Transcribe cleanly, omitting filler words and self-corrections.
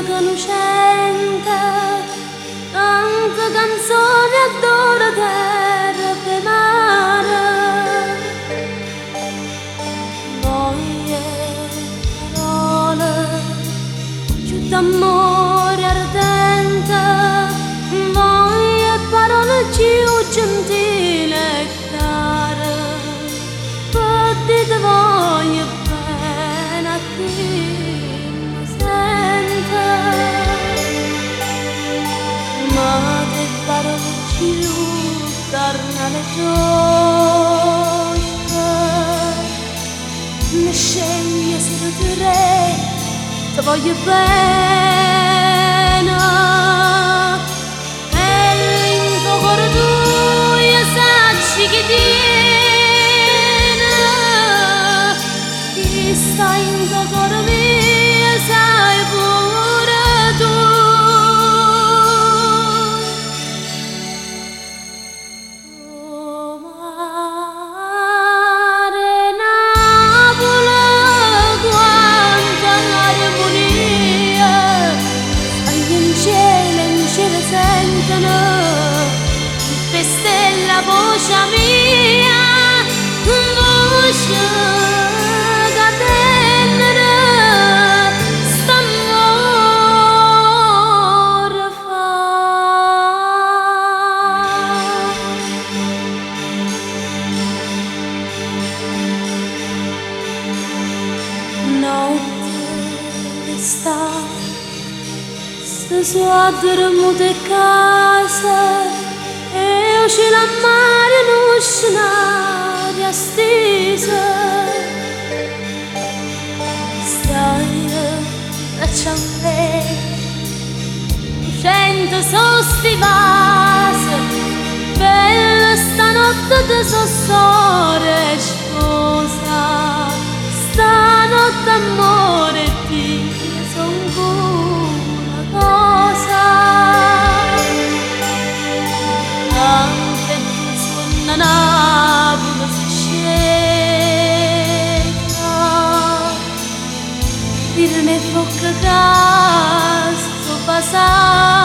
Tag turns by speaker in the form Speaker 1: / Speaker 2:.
Speaker 1: conoscente, tante canzoni adoro terra e mare, voglie parole, più d'amore ardente, voglie parole più gentili e care, per te voglio bene a chi mi sente, ma le parole più tornano alle giostre, ne sceglie solo tre, ti voglio bene, e in tuo cuore tu io sacci che tiene, sta in tuo cuore mio, sai pure tu. Oh mare Napoli, quanta armonia, ai in cielo sentono, per stella voce mia, voce che tenere, st'amore fa. Notte d'estate, se dormo di casa, e io ce la mare in un scenario stesa, stai a ciampere, sento sti vasi, bella stanotte ti so storia sposa, stanotte amore ti son una cosa, anche tu suona Napoli si sceglie, dirne focca caso passato.